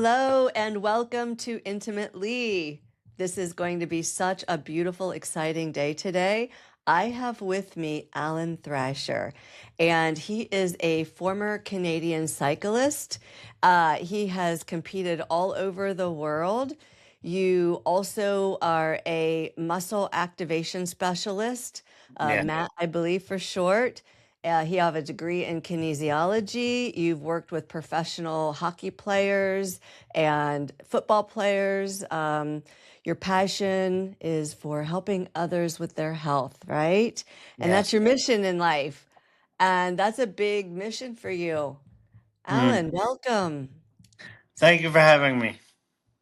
Hello and welcome to Intimately. This is going to be such a beautiful, exciting day today. I have with me Alan Thrasher, and he is a former Canadian cyclist. He has competed all over the world. You also are a muscle activation specialist, Yeah. Matt, I believe for short. You have a degree in kinesiology. You've worked with professional hockey players and football players. Your passion is for helping others with their health, right? And that's Yes. your mission in life. And that's a big mission for you. Mm. Alan, welcome. Thank you for having me.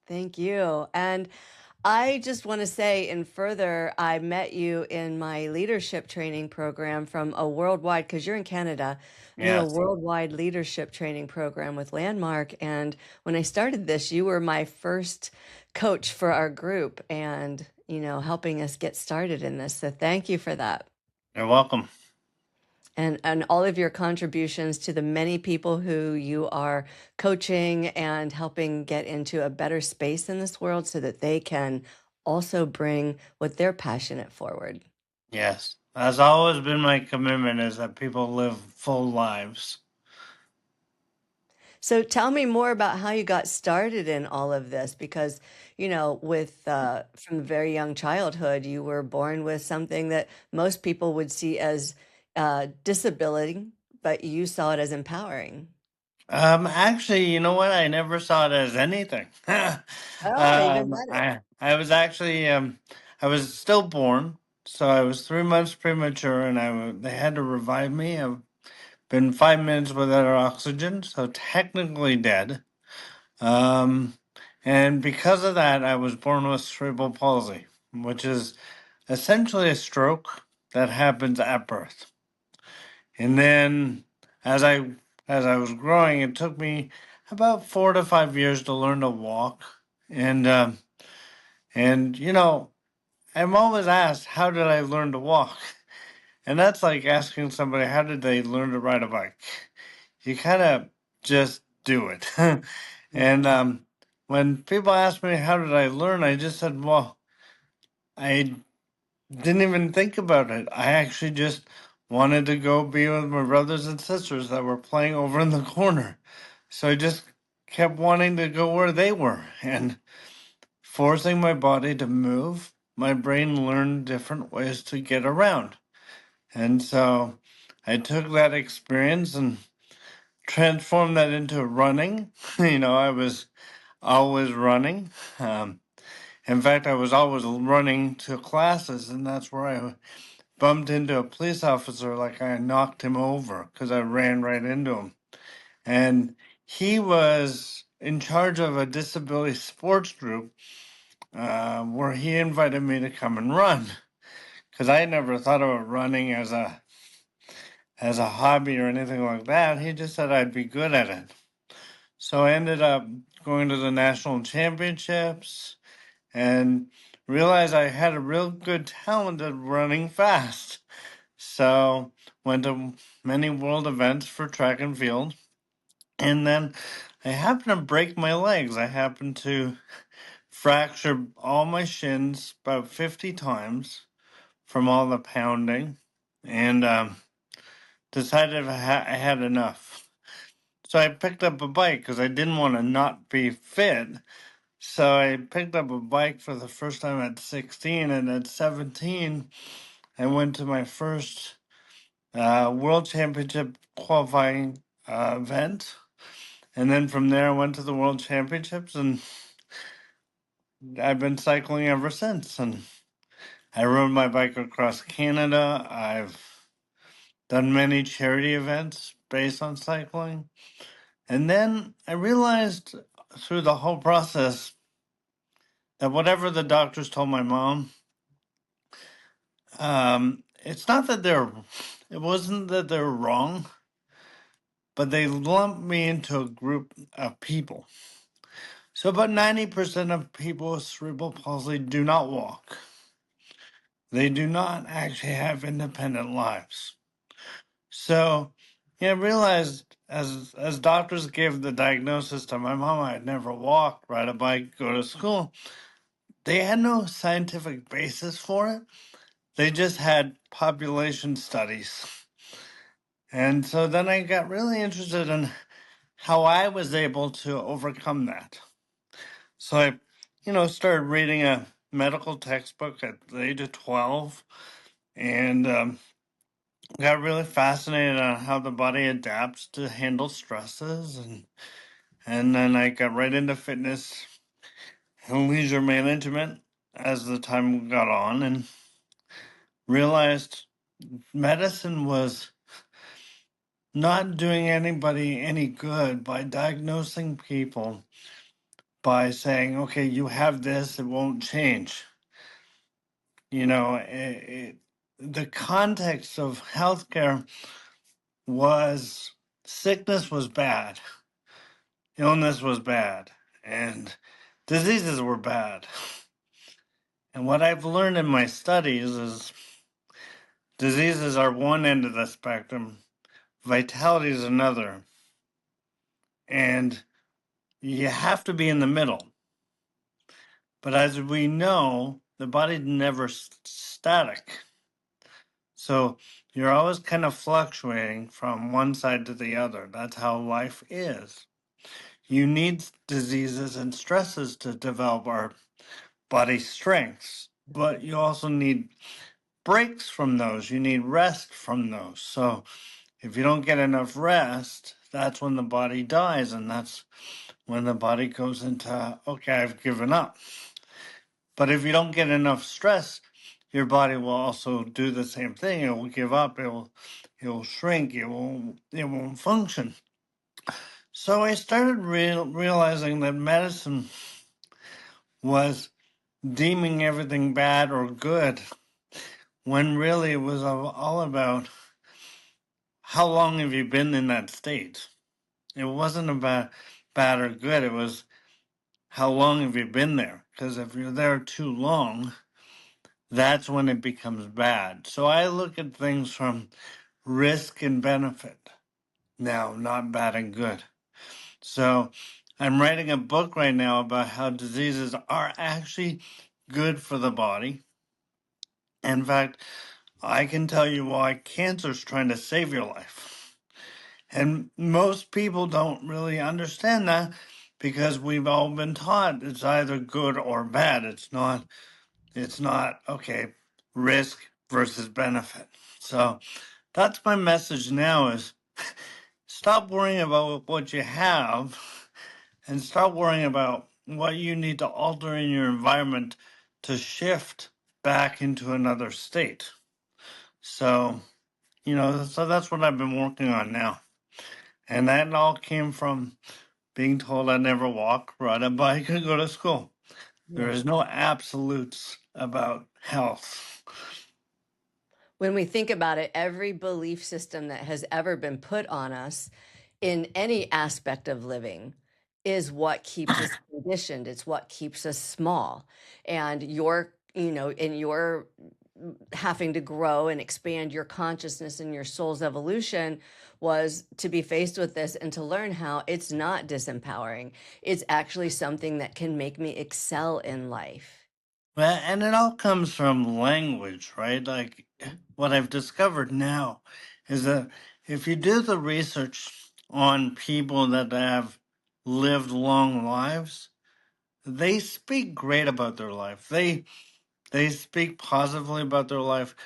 Thank you. And I just want to say, and further, I met you in my leadership training program from a worldwide, because you're in Canada. I'm in a Yes. worldwide leadership training program with Landmark. And when I started this, you were my first coach for our group and, helping us get started in this. So thank you for that. You're welcome. And all of your contributions to the many people who you are coaching and helping get into a better space in this world so that they can also bring what they're passionate forward. Yes. That's always been my commitment is that people live full lives. So tell me more about how you got started in all of this because, with from a very young childhood, you were born with something that most people would see as disability, but you saw it as empowering. Actually, you know what? I never saw it as anything. Oh, even better. I was actually I was stillborn, so I was 3 months premature, and they had to revive me. I've been 5 minutes without oxygen, so technically dead. Um, and because of that, I was born with cerebral palsy, which is essentially a stroke that happens at birth. And then as I as I was growing, it took me about 4 to 5 years to learn to walk. And and I'm always asked, how did I learn to walk? And that's like asking somebody, how did they learn to ride a bike? You kind of just do it. And when people ask me how did I learn, I just said, well, I didn't even think about it. I actually just wanted to go be with my brothers and sisters that were playing over in the corner. So I just kept wanting to go where they were and forcing my body to move. My brain learned different ways to get around. And so I took that experience and transformed that into running. I was always running. Um, in fact, I was always running to classes, and that's where I bumped into a police officer like I knocked him over because I ran right into him. And he was in charge of a disability sports group where he invited me to come and run because I never thought about running as a hobby or anything like that. He just said I'd be good at it. So I ended up going to the national championships and realized I had a real good talent at running fast. So went to many world events for track and field. And then I happened to break my legs. I happened to fracture all my shins about 50 times from all the pounding and decided I had enough. So I picked up a bike because I didn't want to not be fit. So I picked up a bike for the first time at 16, and at 17, I went to my first World Championship qualifying event. And then from there, I went to the World Championships, and I've been cycling ever since. And I rode my bike across Canada. I've done many charity events based on cycling. And then I realized through the whole process that whatever the doctors told my mom, it's not that it wasn't that they were wrong, but they lumped me into a group of people. So about 90% of people with cerebral palsy do not walk. They do not actually have independent lives. So, I realized as doctors gave the diagnosis to my mom, I'd never walk, ride a bike, go to school. They had no scientific basis for it. They just had population studies. And so then I got really interested in how I was able to overcome that. So I, started reading a medical textbook at the age of 12 and got really fascinated on how the body adapts to handle stresses. And then I got right into fitness and leisure management as the time got on and realized medicine was not doing anybody any good by diagnosing people by saying, okay, you have this, it won't change. The context of healthcare was sickness was bad, illness was bad, and diseases were bad. And what I've learned in my studies is diseases are one end of the spectrum, vitality is another. And you have to be in the middle. But as we know, the body's never static. So you're always kind of fluctuating from one side to the other. That's how life is. You need diseases and stresses to develop our body strengths, but you also need breaks from those. You need rest from those. So if you don't get enough rest, that's when the body dies, and that's when the body goes into, okay, I've given up. But if you don't get enough stress, your body will also do the same thing. It will give up. It will shrink. It won't function. So I started realizing that medicine was deeming everything bad or good, when really it was all about how long have you been in that state. It wasn't about bad or good. It was how long have you been there? Because if you're there too long, that's when it becomes bad. So I look at things from risk and benefit now, not bad and good. So I'm writing a book right now about how diseases are actually good for the body. In fact, I can tell you why cancer's trying to save your life. And most people don't really understand that because we've all been taught it's either good or bad. It's not okay, risk versus benefit. So that's my message now is stop worrying about what you have and start worrying about what you need to alter in your environment to shift back into another state. So, so that's what I've been working on now. And that all came from being told I'd never walk, ride a bike, or go to school. There Yeah. is no absolutes about health. When we think about it, every belief system that has ever been put on us in any aspect of living is what keeps us conditioned. It's what keeps us small. And in your having to grow and expand your consciousness and your soul's evolution was to be faced with this and to learn how it's not disempowering. It's actually something that can make me excel in life. Well, and it all comes from language, right? Like what I've discovered now is that if you do the research on people that have lived long lives, they speak great about their life. They speak positively about their life.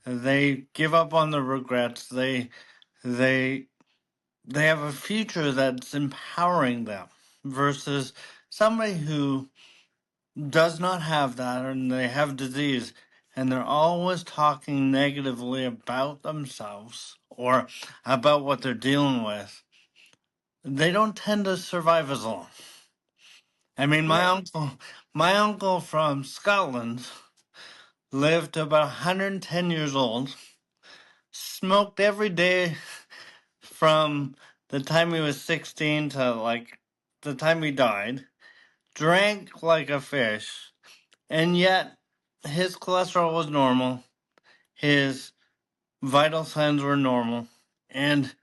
They give up on the regrets. They they have a future that's empowering them versus somebody who does not have that and they have disease and they're always talking negatively about themselves or about what they're dealing with. They don't tend to survive as long. I mean, my uncle from Scotland lived to about 110 years old, smoked every day from the time he was 16 to like the time he died, drank like a fish, and yet his cholesterol was normal, his vital signs were normal, and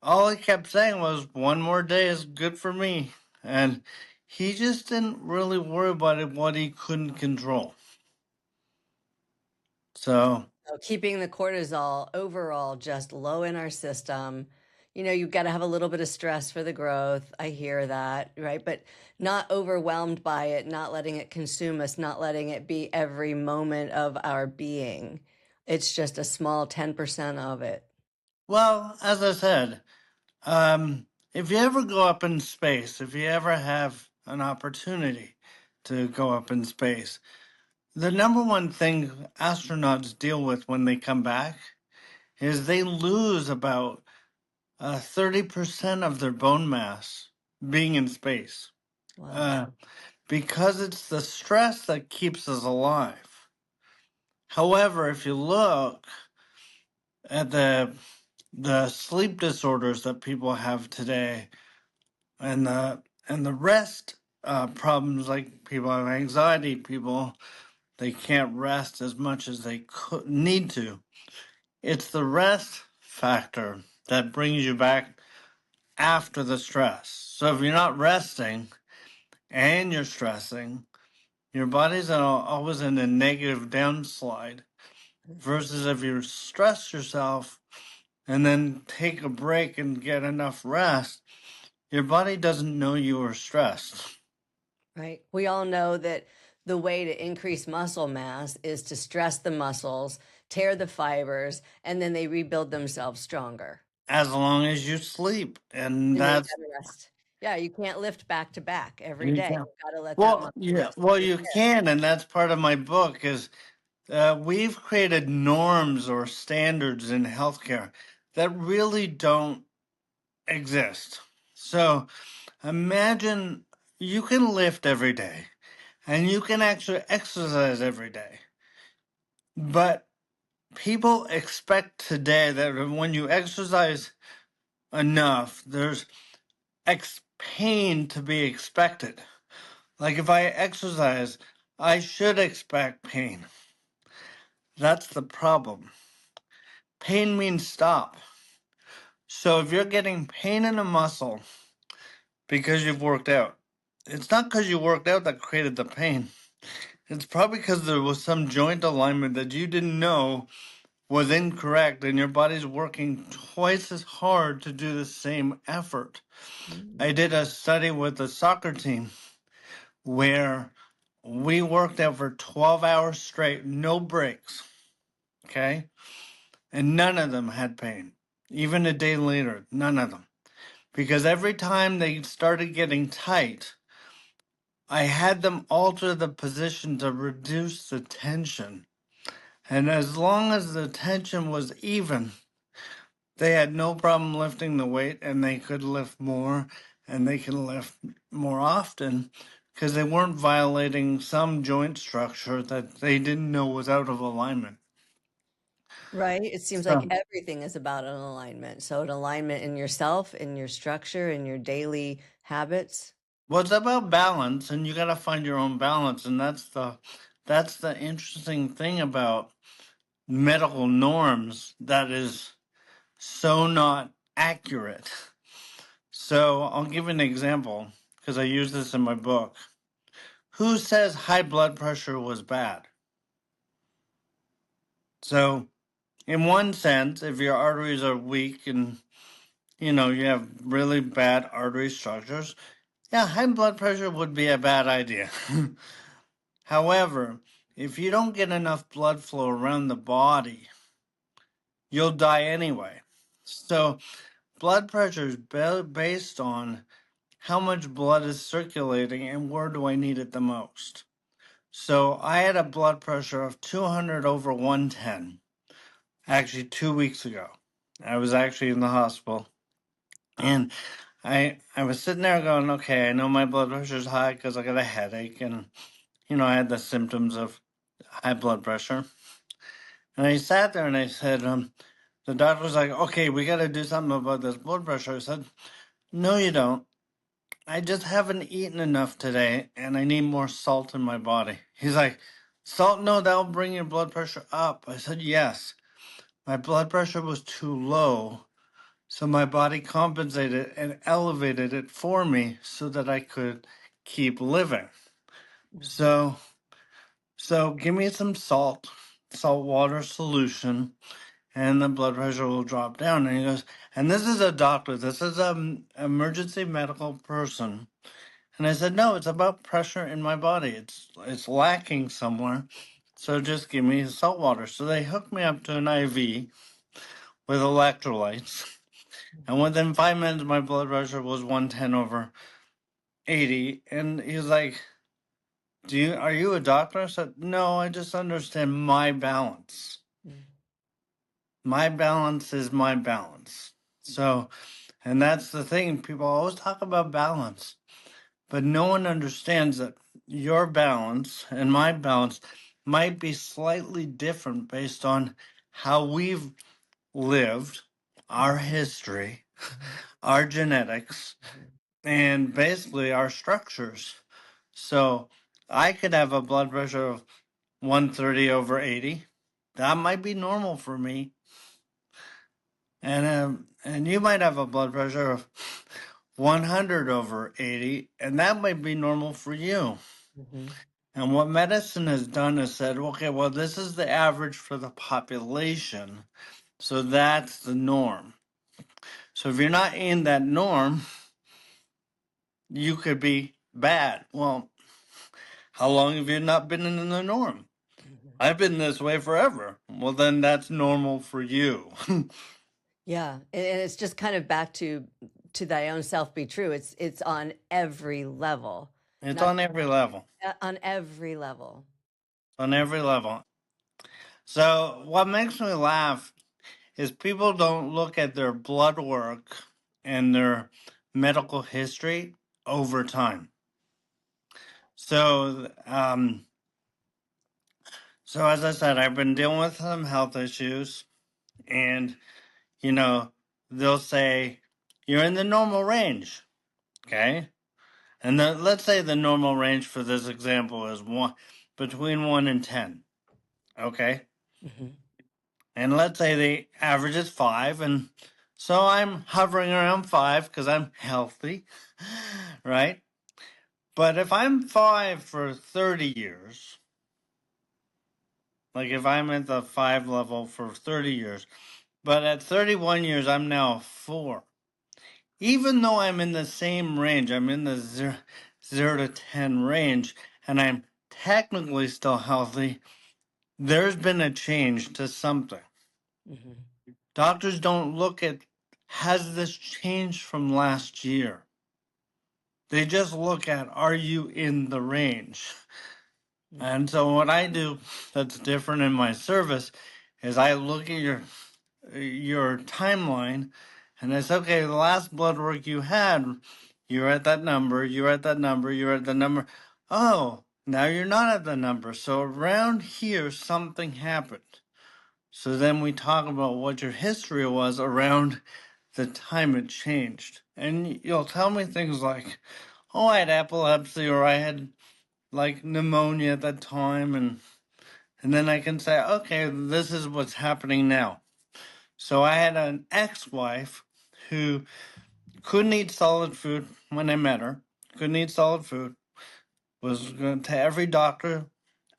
all he kept saying was, one more day is good for me. And he just didn't really worry about it, what he couldn't control. So, So keeping the cortisol overall just low in our system. You've got to have a little bit of stress for the growth. I hear that, right? But not overwhelmed by it, not letting it consume us, not letting it be every moment of our being. It's just a small 10% of it. well, as I said, if you ever go up in space, if you ever have an opportunity to go up in space, the number one thing astronauts deal with when they come back is they lose about 30% of their bone mass being in space. Wow. Uh, because it's the stress that keeps us alive. However, if you look at the sleep disorders that people have today, and the rest problems, like people have anxiety, people they can't rest as much as they could need to. It's the rest factor that brings you back after the stress. So if you're not resting and you're stressing, your body's always in a negative downslide. Versus if you stress yourself and then take a break and get enough rest, your body doesn't know you were stressed. Right. We all know that the way to increase muscle mass is to stress the muscles, tear the fibers, and then they rebuild themselves stronger. As long as you sleep. And And then you that's gotta rest. Yeah, you can't lift back to back every you day. can. You gotta let that Well, muscle yeah, rest well, and you repair. can, and that's part of my book. Is we've created norms or standards in healthcare that really don't exist. So imagine you can lift every day and you can actually exercise every day, but people expect today that when you exercise enough, there's pain to be expected. Like if I exercise, I should expect pain. That's the problem. Pain means stop. So if you're getting pain in a muscle because you've worked out, it's not because you worked out that created the pain. It's probably because there was some joint alignment that you didn't know was incorrect, and your body's working twice as hard to do the same effort. Mm. I did a study with the soccer team where we worked out for 12 hours straight, no breaks, okay? And none of them had pain. Even a day later, none of them. Because every time they started getting tight, I had them alter the position to reduce the tension. And as long as the tension was even, they had no problem lifting the weight, and they could lift more and they can lift more often because they weren't violating some joint structure that they didn't know was out of alignment. Right? It seems like So, everything is about an alignment. So an alignment in yourself, in your structure, in your daily habits. well, it's about balance, and you got to find your own balance, and that's the interesting thing about medical norms that is so not accurate. So I'll give an example because I use this in my book. Who says high blood pressure was bad? So, in one sense, if your arteries are weak and you have really bad artery structures, yeah, high blood pressure would be a bad idea. However, if you don't get enough blood flow around the body, you'll die anyway. So, blood pressure is based on how much blood is circulating and where do I need it the most. So I had a blood pressure of 200 over 110, actually 2 weeks ago. I was actually in the hospital. And I was sitting there going, okay, I know my blood pressure is high because I got a headache. And, I had the symptoms of high blood pressure. And I sat there and I said, the doctor was like, okay, we got to do something about this blood pressure. I said, no, you don't. I just haven't eaten enough today and I need more salt in my body. He's like, salt? No, that'll bring your blood pressure up. I said, yes. My blood pressure was too low. So my body compensated and elevated it for me so that I could keep living. Mhm. So give me some salt water solution, and the blood pressure will drop down. And he goes, and this is a doctor, this is an emergency medical person. And I said, no, it's about pressure in my body. It's lacking somewhere. So just give me salt water. So they hooked me up to an IV with electrolytes. And within 5 minutes, my blood pressure was 110/80. And he's like, are you a doctor? I said, no, I just understand my balance. Mhm. My balance is my balance. So, and that's the thing. People always talk about balance, but no one understands that your balance and my balance might be slightly different based on how we've lived, our history, Mhm. our genetics, Mhm. and basically our structures. So I could have a blood pressure of 130/80. That might be normal for me. And you might have a blood pressure of 100/80, and that might be normal for you. Mhm. And what medicine has done is said, okay, well, this is the average for the population. So that's the norm. So if you're not in that norm, you could be bad. Well, how long have you not been in the norm? Mhm. I've been this way forever. Well, then that's normal for you. Yeah, and it's just kind of back to thy own self be true. It's on every level, It's not on every level. on every level. On every level. So what makes me laugh is people don't look at their blood work and their medical history over time. So, as I said, I've been dealing with some health issues, and you know, they'll say you're in the normal range, okay? And let's say the normal range for this example is between 1 and 10, okay? Mhm. And let's say the average is 5, and so I'm hovering around 5 because I'm healthy, right? But if I'm 5 for 30 years, like if I'm at the 5 level for 30 years, but at 31 years, I'm now 4. Even though I'm in the same range, I'm in the 0 to 10 range, and I'm technically still healthy, there's been a change to something. Mhm. Doctors don't look at, has this changed from last year? They just look at, are you in the range? Mhm. And so what I do that's different in my service is I look at your timeline, and I say, okay, the last blood work you had, you're at that number, you're at that number, you're at the number. Oh, now you're not at the number. So around here something happened. So then we talk about what your history was around the time it changed. And you'll tell me things like, oh, I had epilepsy, or I had like pneumonia at that time, and then I can say, okay, this is what's happening now. So I had an ex-wife who couldn't eat solid food when I met her. Couldn't eat solid food. Was going to every doctor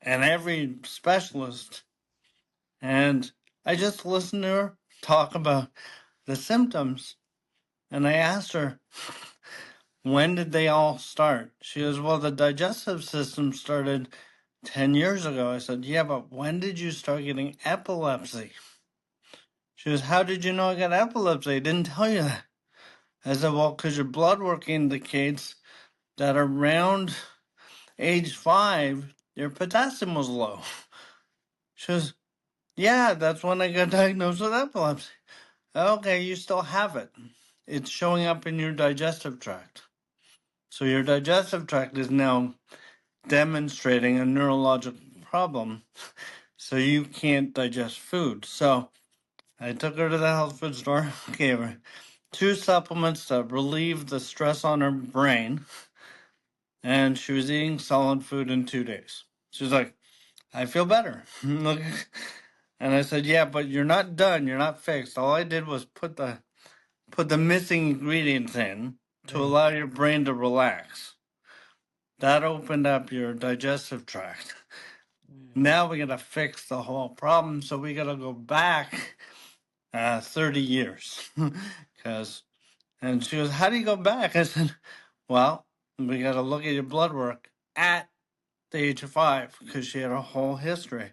and every specialist, and I just listened to her talk about the symptoms. And I asked her, when did they all start? She goes, well, the digestive system started 10 years ago. I said, yeah, but when did you start getting epilepsy? She goes, how did you know I got epilepsy? I didn't tell you that. I said, well, because your blood work indicates that around age 5, your potassium was low. She goes, yeah, that's when I got diagnosed with epilepsy. Okay, you still have it. It's showing up in your digestive tract. So your digestive tract is now demonstrating a neurological problem. So you can't digest food. So I took her to the health food store, gave her 2 supplements to relieve the stress on her brain, and she was eating solid food in 2 days. She was like, I feel better. Look, and I said, yeah, but you're not done. You're not fixed. All I did was put the put the missing ingredients in to Right. allow your brain to relax. That opened up your digestive tract. Mm. Now we gotta fix the whole problem, so we gotta go back 30 years. Because, and she goes, "How do you go back?" I said, "Well, we gotta look at your blood work at the age of 5," because she had a whole history.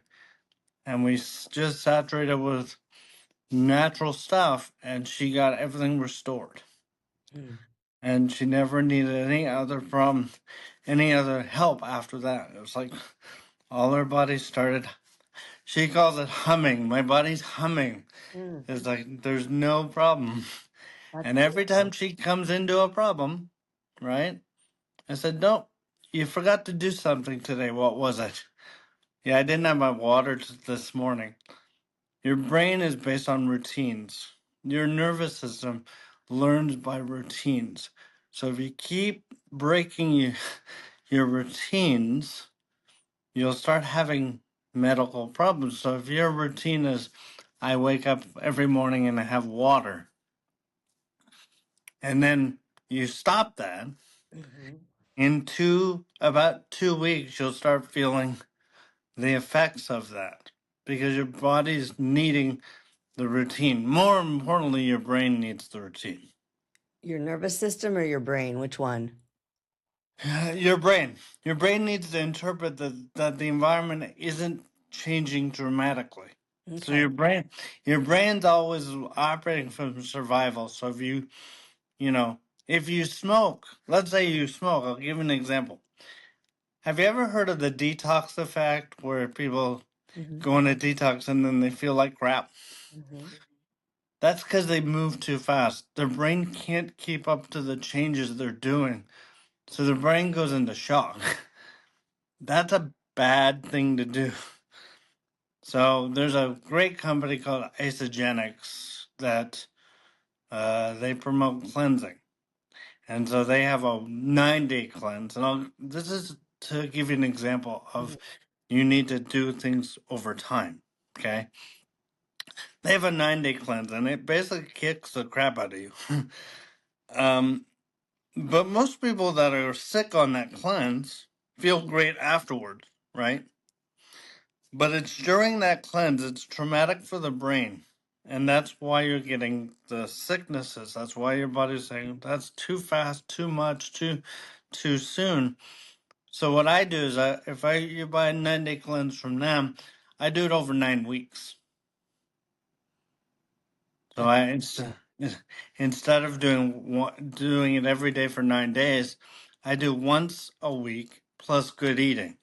And we just saturated with natural stuff, and she got everything restored. Mm. And she never needed any other problem, any other help after that. It was like all her body started. She calls it humming. My body's humming. Mm. It's like there's no problem. That's And every time beautiful. she comes into a problem, right? I said, "No, you forgot to do something today. What was it?" "Yeah, I didn't have my water this morning." Your brain is based on routines. Your nervous system learns by routines. So if you keep breaking your routines, you'll start having medical problems. So if your routine is, I wake up every morning and I have water, and then you stop that, Hmm. in about 2 weeks, you'll start feeling the effects of that because your body's needing the routine. More importantly, your brain needs the routine. Your nervous system or your brain? Which one? Your brain. Your brain needs to interpret that the environment isn't changing dramatically. So Okay. your brain's always operating from survival. So you know, if you smoke, let's say you smoke, I'll give you an example. Have you ever heard of the detox effect where people Hmm. go on a detox and then they feel like crap? Hmm. That's because they move too fast. Their brain can't keep up to the changes they're doing. So the brain goes into shock. That's a bad thing to do. So there's a great company called Isogenics that they promote cleansing. And so they have a 9-day cleanse. And this is to give you an example of you need to do things over time. Okay. They have a 9-day cleanse and it basically kicks the crap out of you. um, but most people that are sick on that cleanse feel great afterwards, right? But it's during that cleanse, it's traumatic for the brain. And that's why you're getting the sicknesses. That's why your body's saying that's too fast, too much, too soon. So what I do is if you buy a 9-day cleanse from them, I do it over 9 weeks. So That's, yeah, instead of doing it every day for 9 days, I do once a week plus good eating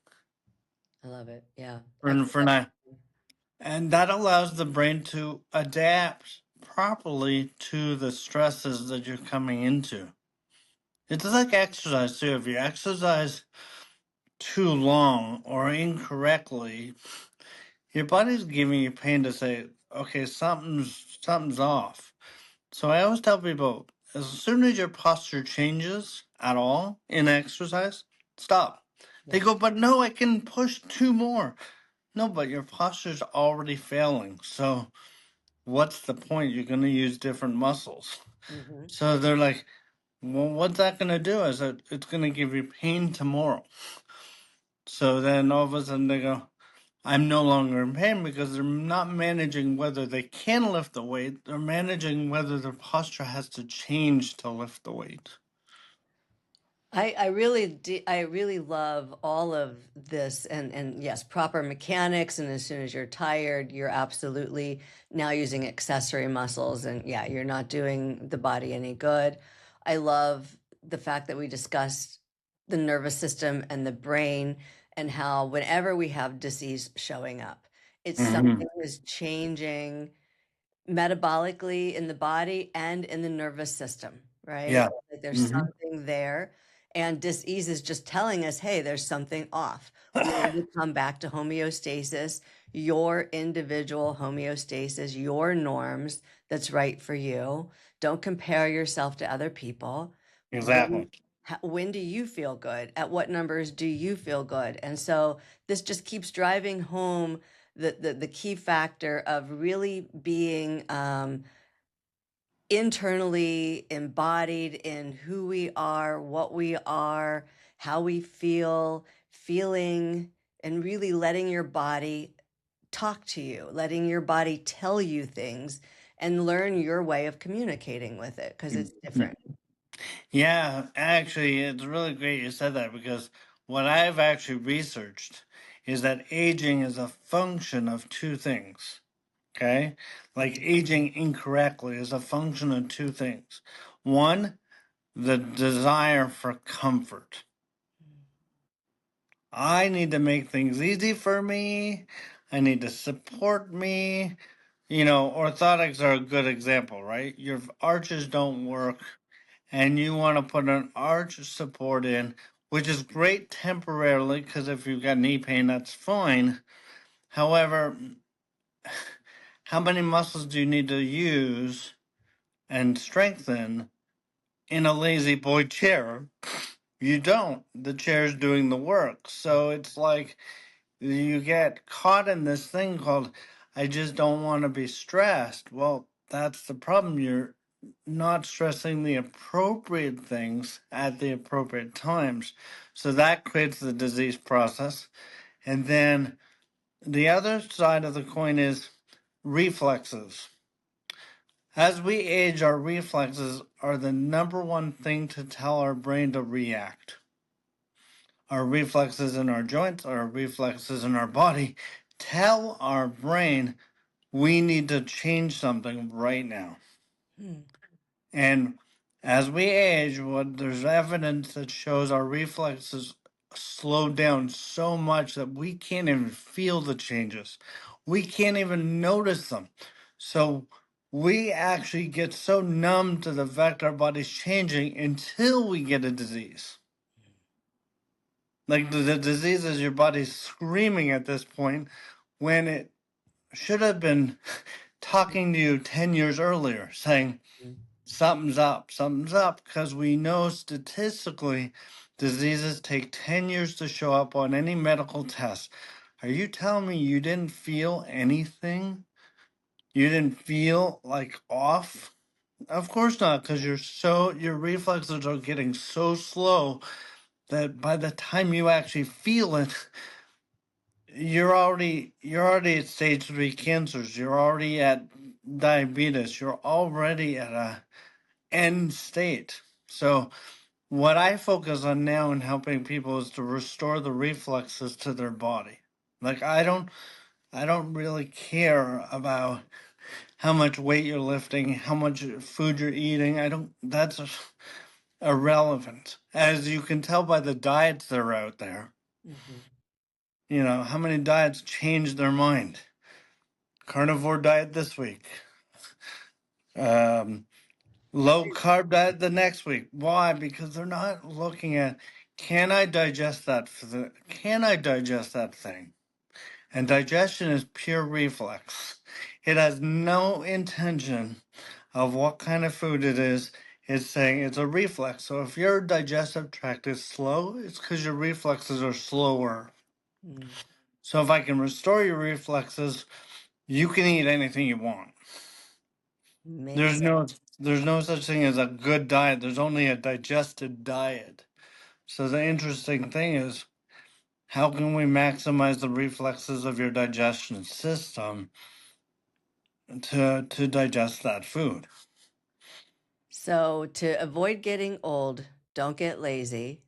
I love it. Yeah. for Exercise. 9. And that allows the brain to adapt properly to the stresses that you're coming into. It's like exercise too. If you exercise too long or incorrectly, your body's giving you pain to say, okay, something's off. So I always tell people, as soon as your posture changes at all in exercise, stop. They Yeah. go, but no, I can push 2 more. No, but your posture's already failing. So what's the point? You're going to use different muscles. Hmm. So they're like, well, what's that going to do? I said, it's going to give you pain tomorrow. So then all of a sudden they go, I'm no longer in pain because they're not managing whether they can lift the weight. They're managing whether their posture has to change to lift the weight. I really love all of this and yes, proper mechanics. And as soon as you're tired, you're absolutely now using accessory muscles. And yeah, you're not doing the body any good. I love the fact that we discussed the nervous system and the brain and how whenever we have disease showing up, it's Hmm. something is changing metabolically in the body and in the nervous system, right? Yeah. Like there's Hmm. something there. And dis-ease is just telling us, hey, there's something off. We need to come back to homeostasis, your individual homeostasis, your norms that's right for you. Don't compare yourself to other people. When, Exactly. when do you feel good? At what numbers do you feel good? And so this just keeps driving home the key factor of really being internally embodied in who we are, what we are, how we feel, feeling, and really letting your body talk to you, letting your body tell you things and learn your way of communicating with it because it's different. Yeah, actually, it's really great you said that because what I've actually researched is that aging is a function of two things. Okay? Like aging incorrectly is a function of two things. One, the desire for comfort. I need to make things easy for me. I need to support me. Orthotics are a good example, right? Your arches don't work and you want to put an arch support in, which is great temporarily because if you've got knee pain, that's fine. However, how many muscles do you need to use and strengthen in a lazy boy chair? You don't. The chair's doing the work. So it's like you get caught in this thing called, I just don't want to be stressed. Well, that's the problem. You're not stressing the appropriate things at the appropriate times. So that creates the disease process. And then the other side of the coin is reflexes. As we age, our reflexes are the number one thing to tell our brain to react. Our reflexes in our joints, our reflexes in our body tell our brain we need to change something right now. Hmm. And as we age, there's evidence that shows our reflexes slow down so much that we can't even feel the changes. We can't even notice them. So we actually get so numb to the fact our body's changing until we get a disease. Like the disease is your body screaming at this point when it should have been talking to you 10 years earlier saying, something's up, because we know statistically diseases take 10 years to show up on any medical test. Are you telling me you didn't feel anything? You didn't feel like off? Of course not, because your reflexes are getting so slow that by the time you actually feel it, you're already at stage 3 cancers. You're already at diabetes. You're already at a end state. So what I focus on now in helping people is to restore the reflexes to their body. Like I don't really care about how much weight you're lifting, how much food you're eating. I don't That's irrelevant. As you can tell by the diets that are out there. Mhm. How many diets change their mind? Carnivore diet this week. Um, Low carb diet the next week. Why? Because they're not looking at, can I digest that thing? And digestion is pure reflex. It has no intention of what kind of food it is. It's saying it's a reflex. So if your digestive tract is slow, it's because your reflexes are slower. Mm. So if I can restore your reflexes, you can eat anything you want. Makes There's sense. no there's no such thing as a good diet. There's only a digested diet. So the interesting thing is how can we maximize the reflexes of your digestion system to digest that food So to avoid getting old, don't get lazy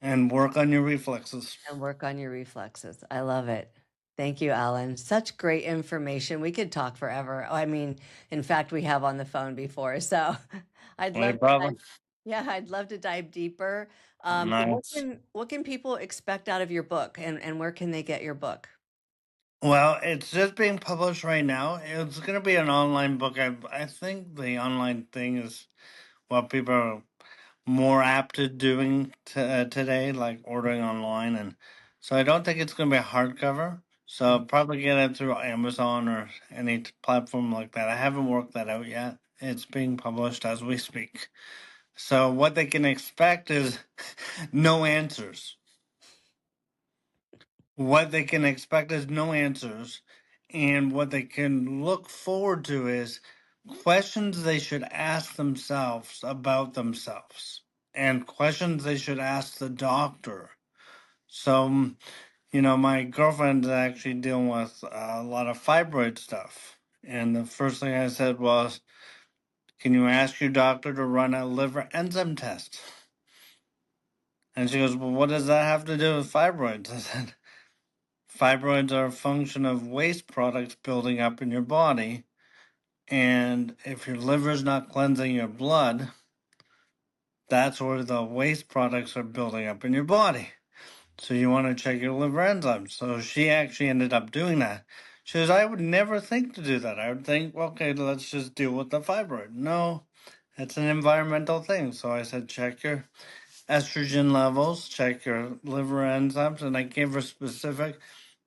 and work on your reflexes? and work on your reflexes. I love it. Thank you, Alan. Such great information. We could talk forever. I mean, in fact, we have on the phone before. So I'd No love to problem. dive, yeah, I'd love to dive deeper. What Nice. can people expect out of your book and where can they get your book? Well, it's just being published right now. It's going to be an online book. I think the online thing is what people are more apt to doing today, like ordering online, and so I don't think it's going to be a hardcover. So I'll probably get it through Amazon or any platform like that. I haven't worked that out yet. It's being published as we speak. So what they can expect is no answers. What they can expect is no answers, and what they can look forward to is questions they should ask themselves about themselves, and questions they should ask the doctor. So, my girlfriend's actually dealing with a lot of fibroid stuff. And the first thing I said was, can you ask your doctor to run a liver enzyme test? And she goes, well, what does that have to do with fibroids? I said, fibroids are a function of waste products building up in your body. And if your liver's not cleansing your blood, that's where the waste products are building up in your body. So you want to check your liver enzymes. So she actually ended up doing that. She says, I would never think to do that. I would think, okay, let's just deal with the fibroid. No, it's an environmental thing. So I said, check your estrogen levels, check your liver enzymes, and I gave her specific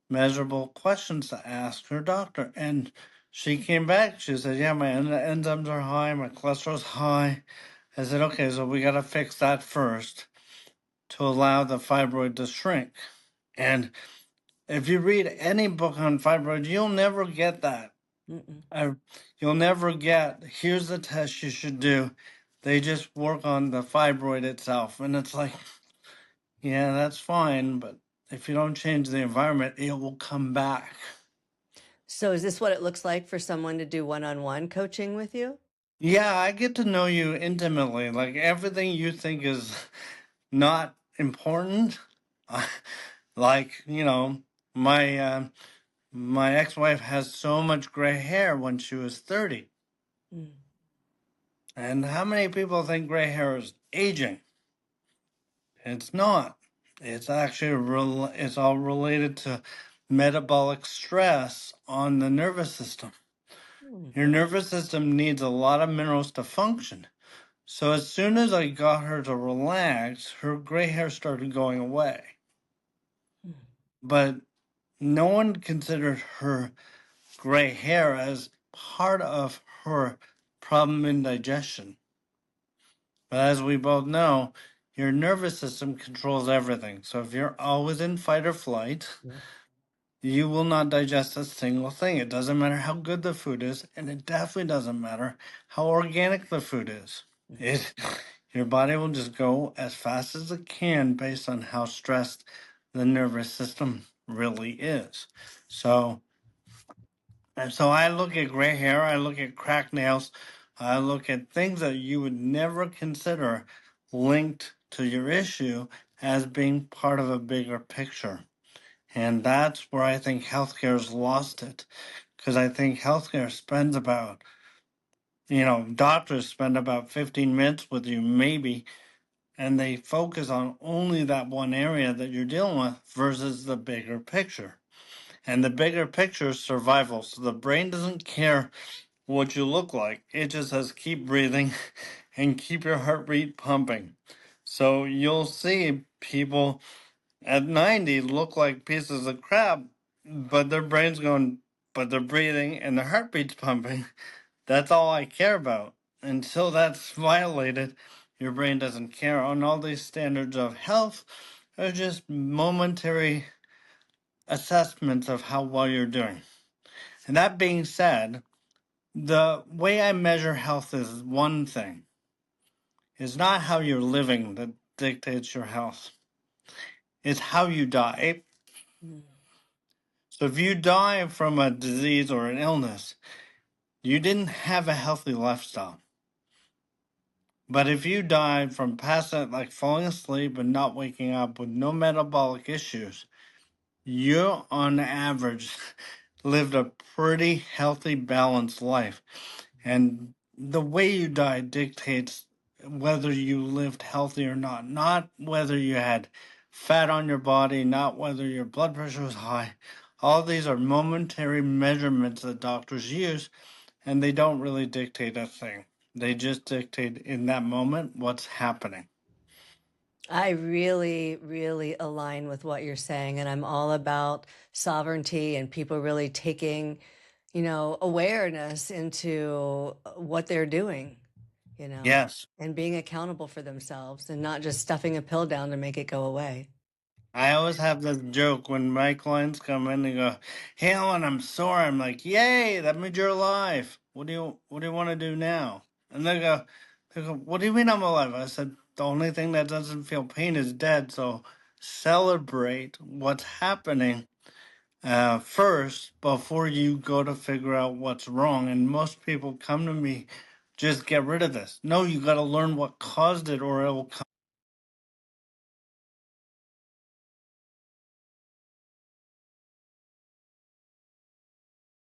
measurable questions to ask her doctor. And she came back. She said, yeah, my enzymes are high, my cholesterol's high. I said, okay, so we got to fix that first to allow the fibroid to shrink. And if you read any book on fibroids, you'll never get that. Mm-mm. I, you'll never get, here's the test you should do. They just work on the fibroid itself. And it's like, yeah, that's fine. But if you don't change the environment, it will come back. So is this what it looks like for someone to do one-on-one coaching with you? Yeah, I get to know you intimately. Like everything you think is not important. Like, my ex-wife has so much gray hair when she was 30. Mm. And how many people think gray hair is aging? It's not. It's actually it's all related to metabolic stress on the nervous system. Mm. Your nervous system needs a lot of minerals to function. So as soon as I got her to relax, her gray hair started going away. Mm. But no one considered her gray hair as part of her problem in digestion. But as we both know, your nervous system controls everything. So if you're always in fight or flight, Yeah. you will not digest a single thing. It doesn't matter how good the food is, and it definitely doesn't matter how organic the food is. Mm. It, your body will just go as fast as it can based on how stressed the nervous system really is. So, and so I look at gray hair, I look at cracked nails, I look at things that you would never consider linked to your issue as being part of a bigger picture. And that's where I think healthcare has lost it. Because I think healthcare spends about, doctors spend about 15 minutes with you, maybe, and they focus on only that one area that you're dealing with versus the bigger picture. And the bigger picture is survival. So the brain doesn't care what you look like. It just says keep breathing and keep your heart rate pumping. So you'll see people at 90 look like pieces of crap, but their brain's going, but they're breathing and their heartbeat's pumping. That's all I care about. Until that's violated, your brain doesn't care. And all these standards of health are just momentary assessments of how well you're doing. And that being said, the way I measure health is one thing. It's not how you're living that dictates your health. It's how you die. Mm. So if you die from a disease or an illness, you didn't have a healthy lifestyle. But if you die from passing, like falling asleep and not waking up with no metabolic issues, you on average lived a pretty healthy, balanced life. And the way you die dictates whether you lived healthy or not whether you had fat on your body, not whether your blood pressure was high. All these are momentary measurements that doctors use, and they don't really dictate a thing. They just dictate in that moment what's happening. I really, really align with what you're saying, and I'm all about sovereignty and people really taking, awareness into what they're doing, you know, Yes. and being accountable for themselves and not just stuffing a pill down to make it go away. I always have this joke when my clients come in and go, hey, Alan, I'm sore. I'm like, yay, that means you're alive. what do you want to do now? And they go, what do you mean I'm alive? I said, the only thing that doesn't feel pain is dead. So celebrate what's happening first before you go to figure out what's wrong. And most people come to me, just get rid of this. No, you got to learn what caused it, or it will come